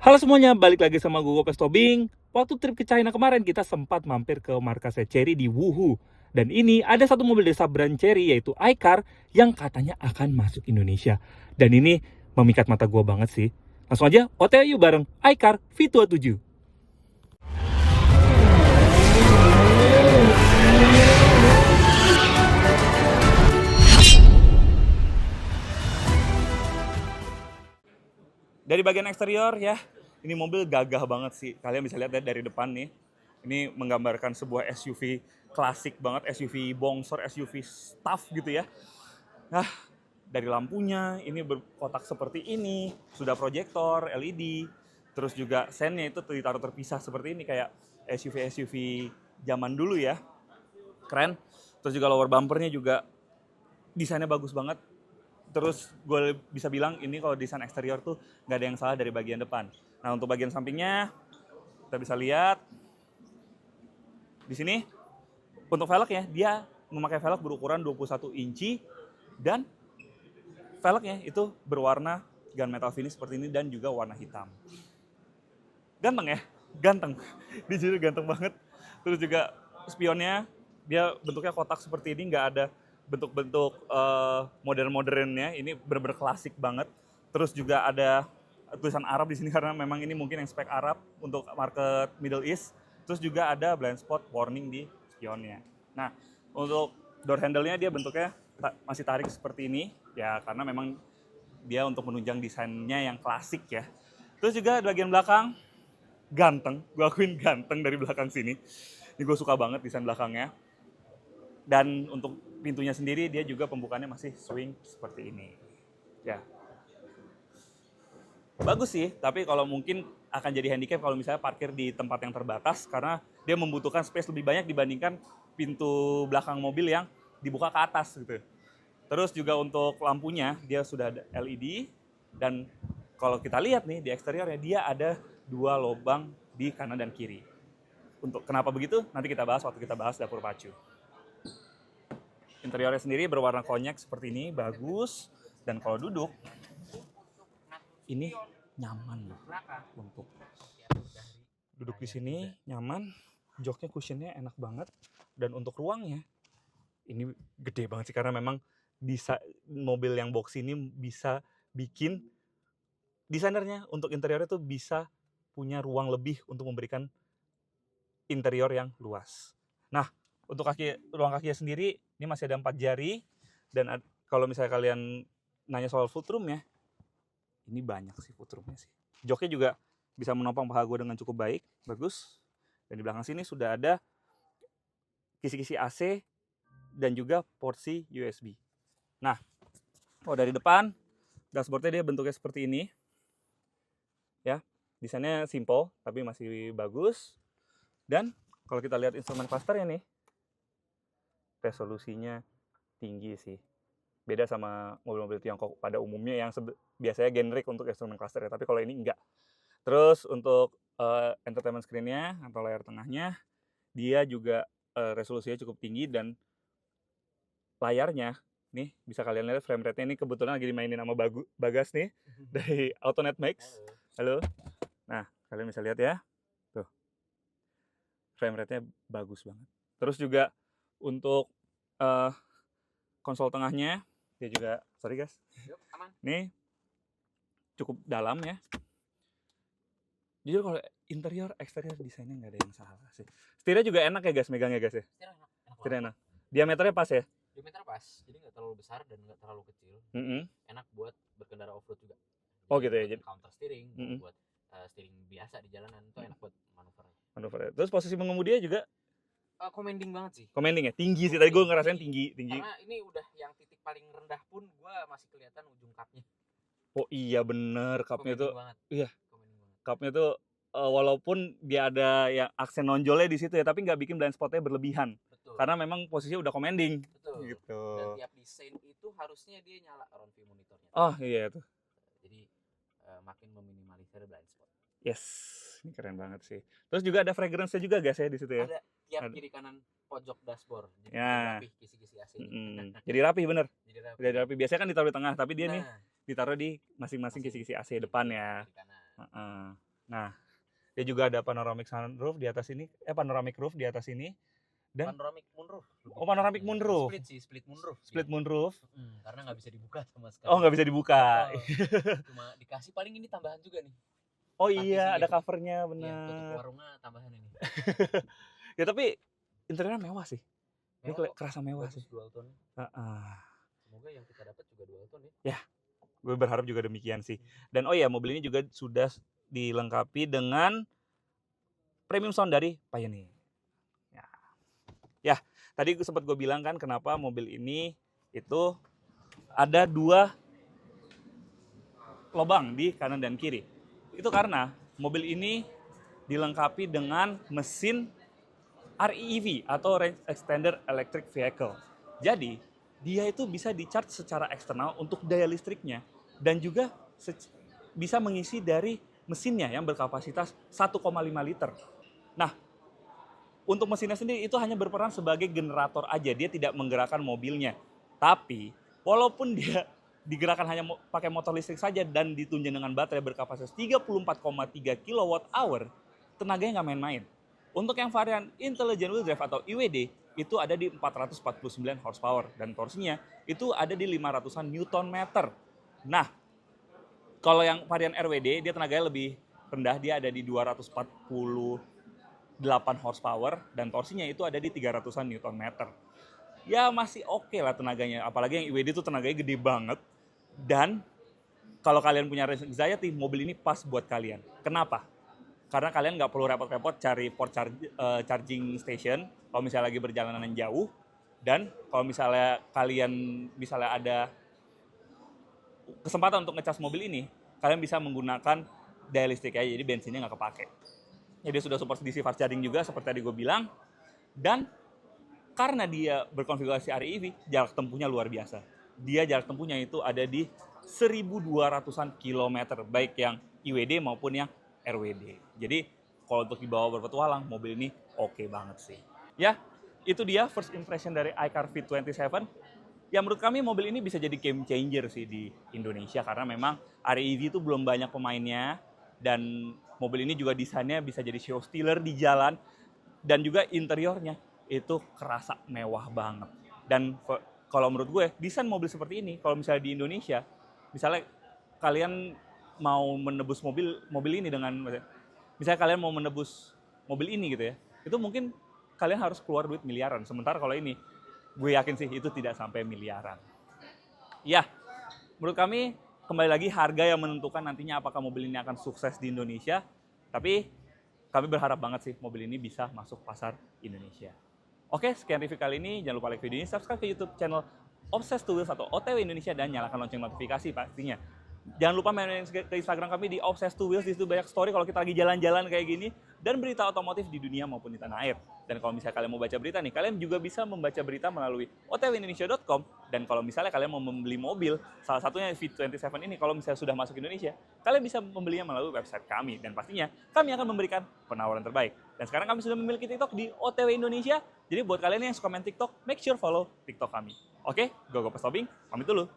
Halo semuanya, balik lagi sama gue Gopes Tobing. Waktu trip ke China kemarin kita sempat mampir ke markasnya Chery di Wuhu. Dan ini ada satu mobil desa brand Chery yaitu iCar yang katanya akan masuk Indonesia. Dan ini memikat mata gue banget sih. Langsung aja OTW yuk bareng iCar V27. Dari bagian eksterior ya, ini mobil gagah banget sih. Kalian bisa lihat dari depan nih. Ini menggambarkan sebuah SUV klasik banget, SUV bongsor, SUV staff gitu ya. Nah, dari lampunya ini berkotak seperti ini, sudah proyektor LED, terus juga sennya itu ditaruh terpisah seperti ini kayak SUV zaman dulu ya. Keren. Terus juga lower bumpernya juga desainnya bagus banget. Terus gue bisa bilang ini kalau desain eksterior tuh nggak ada yang salah dari bagian depan. Nah untuk bagian sampingnya kita bisa lihat di sini untuk velgnya dia memakai velg berukuran 21 inci dan velgnya itu berwarna gunmetal finish seperti ini dan juga warna hitam. Ganteng ya, ganteng. Dia jadi ganteng banget. Terus juga spionnya dia bentuknya kotak seperti ini, nggak ada bentuk-bentuk modern-modernnya. Ini bener-bener klasik banget. Terus juga ada tulisan Arab di sini karena memang ini mungkin yang spek Arab untuk market Middle East. Terus juga ada blind spot warning di spionnya. Nah, untuk door handle-nya dia bentuknya masih tarik seperti ini ya karena memang dia untuk menunjang desainnya yang klasik ya. Terus juga di bagian belakang ganteng, gue akuin ganteng dari belakang sini. Ini gue suka banget desain belakangnya. Dan untuk pintunya sendiri dia juga pembukaannya masih swing seperti ini. Ya, bagus sih, tapi kalau mungkin akan jadi handicap kalau misalnya parkir di tempat yang terbatas karena dia membutuhkan space lebih banyak dibandingkan pintu belakang mobil yang dibuka ke atas gitu. Terus juga untuk lampunya dia sudah ada LED dan kalau kita lihat nih di eksteriornya dia ada 2 lubang di kanan dan kiri. Untuk kenapa begitu? Nanti kita bahas waktu kita bahas dapur pacu. Interiornya sendiri berwarna konyak seperti ini, bagus. Dan kalau duduk, ini nyaman loh untuk duduk di sini nyaman. Joknya cushionnya enak banget. Dan untuk ruangnya, ini gede banget sih karena memang mobil yang box ini bisa bikin desainernya untuk interiornya tuh bisa punya ruang lebih untuk memberikan interior yang luas. Nah, untuk ruang kakinya sendiri ini masih ada 4 jari dan kalau misalnya kalian nanya soal footroom ya, ini banyak sih footroomnya sih. Joknya juga bisa menopang paha gue dengan cukup baik, bagus. Dan di belakang sini sudah ada kisi-kisi AC dan juga porsi USB. Nah, dari depan dashboardnya dia bentuknya seperti ini. Ya, desainnya simple tapi masih bagus. Dan kalau kita lihat instrumen clusternya nih, resolusinya tinggi sih. Beda sama mobil-mobil Tiongkok pada umumnya yang biasanya generik untuk instrumen clusternya, tapi kalau ini enggak. Terus untuk entertainment screen-nya atau layar tengahnya, dia juga resolusinya cukup tinggi dan layarnya nih bisa kalian lihat frame rate-nya ini kebetulan lagi dimainin sama Bagas nih dari AutoNet Max. Halo. Nah, kalian bisa lihat ya. Tuh. Frame rate-nya bagus banget. Terus juga untuk konsol tengahnya dia juga sorry guys. Nih cukup dalam ya. Jujur kalau interior eksterior desainnya nggak ada yang salah sih. Setirnya juga enak ya guys megangnya guys ya. Setirnya enak. Diameternya pas ya. Diameter pas, jadi nggak terlalu besar dan nggak terlalu kecil. Enak buat berkendara off-road juga. Oh gitu ya. Jadi counter steering, buat steering biasa di jalanan itu enak buat manuver. Terus posisi mengemudinya juga commanding banget sih. Commanding ya, tinggi sih. Tadi gue ngerasain tinggi. Karena ini udah yang titik paling rendah pun gue masih kelihatan ujung cupnya. Oh iya bener, cupnya tuh. Banget. Iya. Cupnya tuh walaupun dia ada yang aksen nonjolnya di situ ya, tapi nggak bikin blind spotnya berlebihan. Betul. Karena memang posisinya udah commanding. Betul. Gitu. Dan tiap desain itu harusnya dia nyala round view monitornya. Oh iya tuh. Jadi makin meminimalisir blind spot. Yes, ini keren banget sih. Terus juga ada fragrance-nya juga guys ya di situ ya. Ada tiap kiri kanan pojok dashboard. Jadi ya. rapi kisi-kisi AC. Jadi rapi bener. Jadi rapi. Biasanya kan ditaruh di tengah, tapi dia nih ditaruh di masing-masing kisi-kisi AC depan ya. Nah, dia juga ada panoramic sunroof di atas ini, panoramic roof di atas ini. Dan Panoramic moonroof. panoramic moonroof. Split moonroof. Split moonroof. Karena nggak bisa dibuka sama sekali. Oh, nggak bisa dibuka. Cuma dikasih paling ini tambahan juga nih. Oh iya, ada covernya, benar. Iya, tutup warungnya tambahan ini. Ya tapi interiornya mewah sih. Ini Mewah, kerasa mewah sih. dual tone. Semoga yang kita dapat juga dual tone ya. Ya, gue berharap juga demikian sih. Dan oh ya, mobil ini juga sudah dilengkapi dengan premium sound dari Pioneer. Ya, tadi sempat gue bilang kan kenapa mobil ini itu ada 2 lubang di kanan dan kiri. Itu karena mobil ini dilengkapi dengan mesin REEV atau Range Extender Electric Vehicle. Jadi, dia itu bisa di-charge secara eksternal untuk daya listriknya dan juga bisa mengisi dari mesinnya yang berkapasitas 1,5 liter. Nah, untuk mesinnya sendiri itu hanya berperan sebagai generator aja, dia tidak menggerakkan mobilnya. Tapi, walaupun dia digerakkan hanya pakai motor listrik saja dan ditunjang dengan baterai berkapasitas 34,3 kWh, tenaganya nggak main-main. Untuk yang varian Intelligent Wheel Drive atau IWD, itu ada di 449 horsepower dan torsinya itu ada di 500-an Nm. Nah, kalau yang varian RWD, dia tenaganya lebih rendah, dia ada di 248 horsepower dan torsinya itu ada di 300-an Nm. Ya masih oke lah tenaganya, apalagi yang IWD itu tenaganya gede banget. Dan kalau kalian punya range anxiety, mobil ini pas buat kalian. Kenapa? Karena kalian nggak perlu repot-repot cari port charging station kalau misalnya lagi perjalanan jauh. Dan kalau misalnya kalian ada kesempatan untuk ngecas mobil ini, kalian bisa menggunakan daya listrik aja, jadi bensinnya nggak kepake. Jadi sudah support DC fast charging juga seperti tadi gue bilang. Dan karena dia berkonfigurasi REEV, jarak tempuhnya luar biasa. Dia jarak tempuhnya itu ada di 1.200-an kilometer, baik yang IWD maupun yang RWD. Jadi kalau untuk dibawa berpetualang, mobil ini oke banget sih. Ya, itu dia first impression dari iCar V27. Ya menurut kami mobil ini bisa jadi game changer sih di Indonesia karena memang REEV itu belum banyak pemainnya dan mobil ini juga desainnya bisa jadi show stealer di jalan dan juga interiornya itu kerasa mewah banget. Dan kalau menurut gue desain mobil seperti ini kalau misalnya di Indonesia, misalnya kalian mau menebus mobil ini dengan misalnya kalian mau menebus mobil ini gitu ya, itu mungkin kalian harus keluar duit miliaran. Sementara kalau ini gue yakin sih itu tidak sampai miliaran. Ya, menurut kami kembali lagi harga yang menentukan nantinya apakah mobil ini akan sukses di Indonesia. Tapi kami berharap banget sih mobil ini bisa masuk pasar Indonesia. Oke, sekian review kali ini. Jangan lupa like video ini, subscribe ke YouTube channel Obsessed to Wheels atau OTW Indonesia dan nyalakan lonceng notifikasi pastinya. Jangan lupa main ke Instagram kami di Obsessed to Wheels, di situ banyak story kalau kita lagi jalan-jalan kayak gini dan berita otomotif di dunia maupun di tanah air. Dan kalau misalnya kalian mau baca berita nih, kalian juga bisa membaca berita melalui otwindonesia.com. Dan kalau misalnya kalian mau membeli mobil, salah satunya V27 ini, kalau misalnya sudah masuk Indonesia, kalian bisa membelinya melalui website kami. Dan pastinya kami akan memberikan penawaran terbaik. Dan sekarang kami sudah memiliki TikTok di OTW Indonesia. Jadi buat kalian yang suka main TikTok, make sure follow TikTok kami. Oke, go Pestobing, pamit dulu.